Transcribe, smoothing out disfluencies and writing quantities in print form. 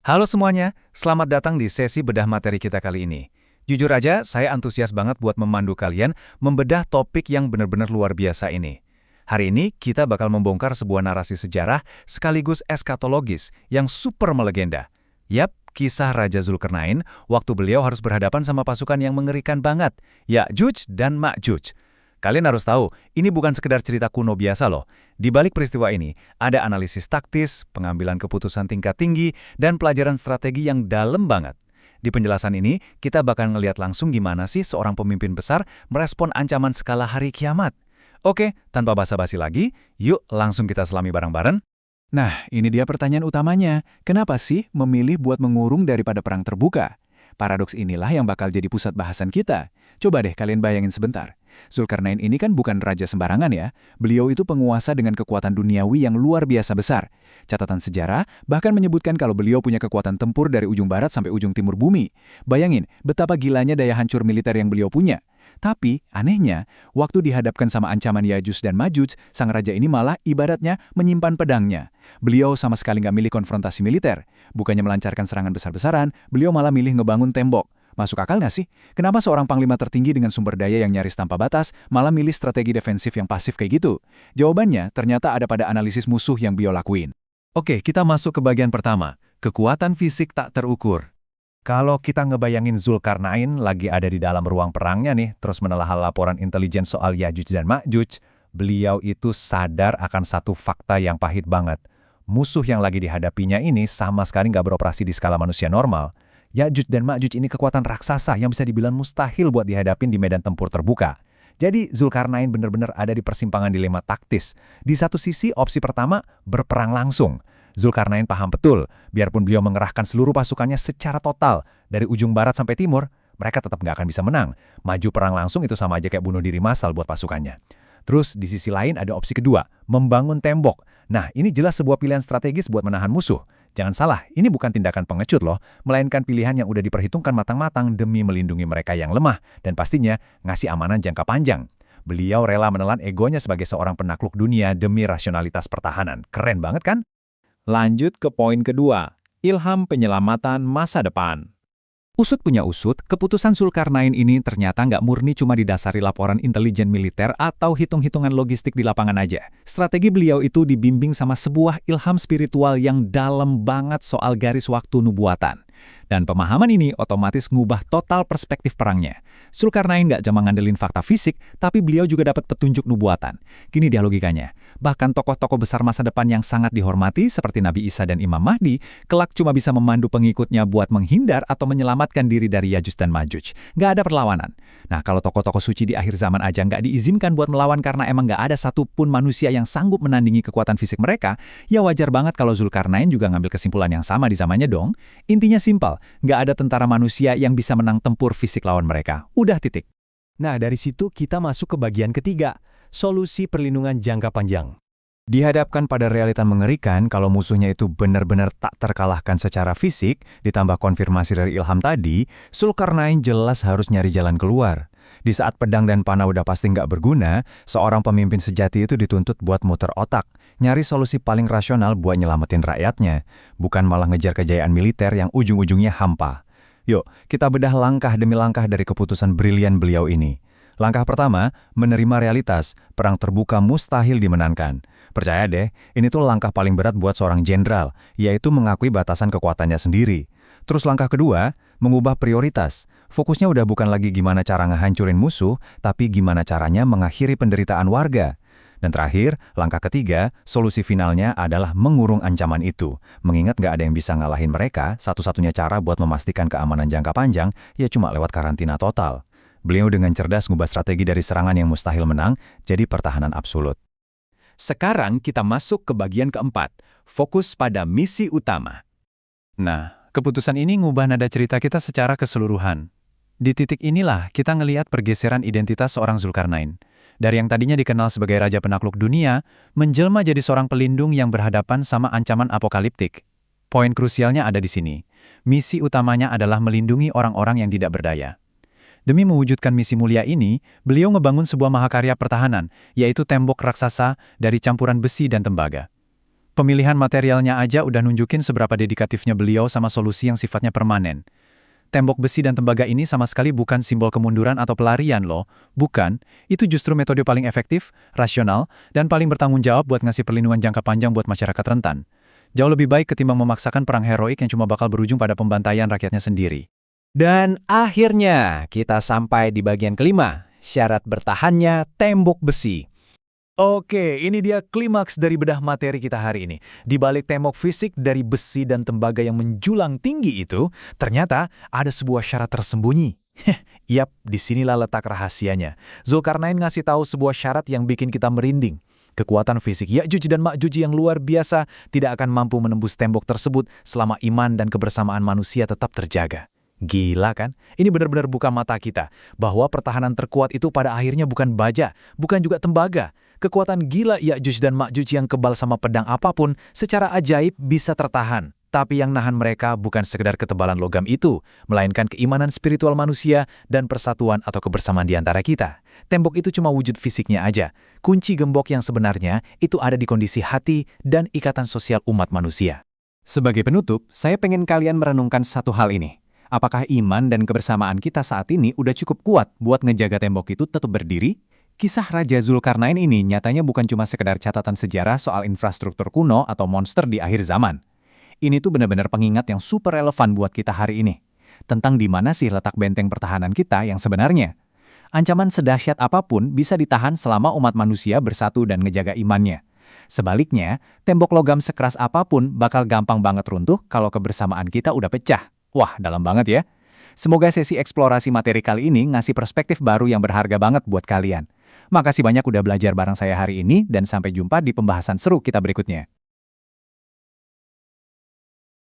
Halo semuanya, selamat datang di sesi bedah materi kita kali ini. Jujur aja, saya antusias banget buat memandu kalian membedah topik yang benar-benar luar biasa ini. Hari ini kita bakal membongkar sebuah narasi sejarah sekaligus eskatologis yang super melegenda. Yap, kisah Raja Zulkarnain waktu beliau harus berhadapan sama pasukan yang mengerikan banget, Ya'juj dan Ma'juj. Kalian harus tahu, ini bukan sekedar cerita kuno biasa loh. Di balik peristiwa ini, ada analisis taktis, pengambilan keputusan tingkat tinggi, dan pelajaran strategi yang dalam banget. Di penjelasan ini, kita bakal ngeliat langsung gimana sih seorang pemimpin besar merespon ancaman skala hari kiamat. Oke, tanpa basa-basi lagi, yuk langsung kita selami bareng-bareng. Nah, ini dia pertanyaan utamanya. Kenapa sih memilih buat mengurung daripada perang terbuka? Paradoks inilah yang bakal jadi pusat bahasan kita. Coba deh kalian bayangin sebentar. Zulkarnain ini kan bukan raja sembarangan ya. Beliau itu penguasa dengan kekuatan duniawi yang luar biasa besar. Catatan sejarah bahkan menyebutkan kalau beliau punya kekuatan tempur dari ujung barat sampai ujung timur bumi. Bayangin betapa gilanya daya hancur militer yang beliau punya. Tapi, anehnya, waktu dihadapkan sama ancaman Ya'juj dan Ma'juj, sang raja ini malah ibaratnya menyimpan pedangnya. Beliau sama sekali nggak milih konfrontasi militer. Bukannya melancarkan serangan besar-besaran, beliau malah milih ngebangun tembok. Masuk akal nggak sih? Kenapa seorang panglima tertinggi dengan sumber daya yang nyaris tanpa batas malah milih strategi defensif yang pasif kayak gitu? Jawabannya ternyata ada pada analisis musuh yang beliau lakuin. Oke, kita masuk ke bagian pertama, kekuatan fisik tak terukur. Kalau kita ngebayangin Zulkarnain lagi ada di dalam ruang perangnya nih, terus menelaah laporan intelijen soal Ya'juj dan Ma'juj, beliau itu sadar akan satu fakta yang pahit banget. Musuh yang lagi dihadapinya ini sama sekali nggak beroperasi di skala manusia normal. Ya'juj dan Ma'juj ini kekuatan raksasa yang bisa dibilang mustahil buat dihadapin di medan tempur terbuka. Jadi Zulkarnain benar-benar ada di persimpangan dilema taktis. Di satu sisi opsi pertama, berperang langsung. Zulkarnain paham betul, biarpun beliau mengerahkan seluruh pasukannya secara total, dari ujung barat sampai timur, mereka tetap nggak akan bisa menang. Maju perang langsung itu sama aja kayak bunuh diri massal buat pasukannya. Terus di sisi lain ada opsi kedua, membangun tembok. Nah, ini jelas sebuah pilihan strategis buat menahan musuh. Jangan salah, ini bukan tindakan pengecut loh, melainkan pilihan yang udah diperhitungkan matang-matang demi melindungi mereka yang lemah, dan pastinya ngasih amanan jangka panjang. Beliau rela menelan egonya sebagai seorang penakluk dunia demi rasionalitas pertahanan. Keren banget kan? Lanjut ke poin kedua, ilham penyelamatan masa depan. Usut punya usut, keputusan Zulkarnain ini ternyata nggak murni cuma didasari laporan intelijen militer atau hitung-hitungan logistik di lapangan aja. Strategi beliau itu dibimbing sama sebuah ilham spiritual yang dalam banget soal garis waktu nubuatan. Dan pemahaman ini otomatis ngubah total perspektif perangnya. Zulkarnain nggak cuma ngandelin fakta fisik, tapi beliau juga dapat petunjuk nubuatan. Gini dia logikanya. Bahkan tokoh-tokoh besar masa depan yang sangat dihormati seperti Nabi Isa dan Imam Mahdi, kelak cuma bisa memandu pengikutnya buat menghindar atau menyelamatkan diri dari Ya'juj dan Ma'juj. Nggak ada perlawanan. Nah, kalau tokoh-tokoh suci di akhir zaman aja nggak diizinkan buat melawan karena emang nggak ada satupun manusia yang sanggup menandingi kekuatan fisik mereka, ya wajar banget kalau Zulkarnain juga ngambil kesimpulan yang sama di zamannya dong. Intinya simpel, nggak ada tentara manusia yang bisa menang tempur fisik lawan mereka. Udah titik. Nah, dari situ kita masuk ke bagian ketiga, solusi perlindungan jangka panjang. Dihadapkan pada realita mengerikan kalau musuhnya itu benar-benar tak terkalahkan secara fisik, ditambah konfirmasi dari ilham tadi, Zulkarnain jelas harus nyari jalan keluar. Di saat pedang dan panah udah pasti nggak berguna, seorang pemimpin sejati itu dituntut buat muter otak, nyari solusi paling rasional buat nyelamatin rakyatnya, bukan malah ngejar kejayaan militer yang ujung-ujungnya hampa. Yuk, kita bedah langkah demi langkah dari keputusan brilian beliau ini. Langkah pertama, menerima realitas, perang terbuka mustahil dimenangkan. Percaya deh, ini tuh langkah paling berat buat seorang jenderal, yaitu mengakui batasan kekuatannya sendiri. Terus langkah kedua, mengubah prioritas. Fokusnya udah bukan lagi gimana cara ngehancurin musuh, tapi gimana caranya mengakhiri penderitaan warga. Dan terakhir, langkah ketiga, solusi finalnya adalah mengurung ancaman itu. Mengingat gak ada yang bisa ngalahin mereka, satu-satunya cara buat memastikan keamanan jangka panjang, ya cuma lewat karantina total. Beliau dengan cerdas ngubah strategi dari serangan yang mustahil menang, jadi pertahanan absolut. Sekarang kita masuk ke bagian keempat, fokus pada misi utama. Nah, keputusan ini ngubah nada cerita kita secara keseluruhan. Di titik inilah kita ngelihat pergeseran identitas seorang Zulkarnain. Dari yang tadinya dikenal sebagai raja penakluk dunia, menjelma jadi seorang pelindung yang berhadapan sama ancaman apokaliptik. Poin krusialnya ada di sini. Misi utamanya adalah melindungi orang-orang yang tidak berdaya. Demi mewujudkan misi mulia ini, beliau ngebangun sebuah mahakarya pertahanan, yaitu tembok raksasa dari campuran besi dan tembaga. Pemilihan materialnya aja udah nunjukin seberapa dedikatifnya beliau sama solusi yang sifatnya permanen. Tembok besi dan tembaga ini sama sekali bukan simbol kemunduran atau pelarian loh. Bukan, itu justru metode paling efektif, rasional, dan paling bertanggung jawab buat ngasih perlindungan jangka panjang buat masyarakat rentan. Jauh lebih baik ketimbang memaksakan perang heroik yang cuma bakal berujung pada pembantaian rakyatnya sendiri. Dan akhirnya kita sampai di bagian kelima, syarat bertahannya tembok besi. Oke, ini dia klimaks dari bedah materi kita hari ini. Di balik tembok fisik dari besi dan tembaga yang menjulang tinggi itu, ternyata ada sebuah syarat tersembunyi. Yap, disinilah letak rahasianya. Zulkarnain ngasih tahu sebuah syarat yang bikin kita merinding. Kekuatan fisik Ya'juj dan Ma'juj yang luar biasa tidak akan mampu menembus tembok tersebut selama iman dan kebersamaan manusia tetap terjaga. Gila kan? Ini benar-benar buka mata kita, bahwa pertahanan terkuat itu pada akhirnya bukan baja, bukan juga tembaga. Kekuatan gila Ya'juj dan Ma'juj yang kebal sama pedang apapun secara ajaib bisa tertahan. Tapi yang nahan mereka bukan sekedar ketebalan logam itu, melainkan keimanan spiritual manusia dan persatuan atau kebersamaan di antara kita. Tembok itu cuma wujud fisiknya aja. Kunci gembok yang sebenarnya itu ada di kondisi hati dan ikatan sosial umat manusia. Sebagai penutup, saya pengen kalian merenungkan satu hal ini. Apakah iman dan kebersamaan kita saat ini udah cukup kuat buat ngejaga tembok itu tetap berdiri? Kisah Raja Zulkarnain ini nyatanya bukan cuma sekedar catatan sejarah soal infrastruktur kuno atau monster di akhir zaman. Ini tuh benar-benar pengingat yang super relevan buat kita hari ini. Tentang di mana sih letak benteng pertahanan kita yang sebenarnya. Ancaman sedahsyat apapun bisa ditahan selama umat manusia bersatu dan ngejaga imannya. Sebaliknya, tembok logam sekeras apapun bakal gampang banget runtuh kalau kebersamaan kita udah pecah. Wah, dalam banget ya. Semoga sesi eksplorasi materi kali ini ngasih perspektif baru yang berharga banget buat kalian. Makasih banyak udah belajar bareng saya hari ini dan sampai jumpa di pembahasan seru kita berikutnya.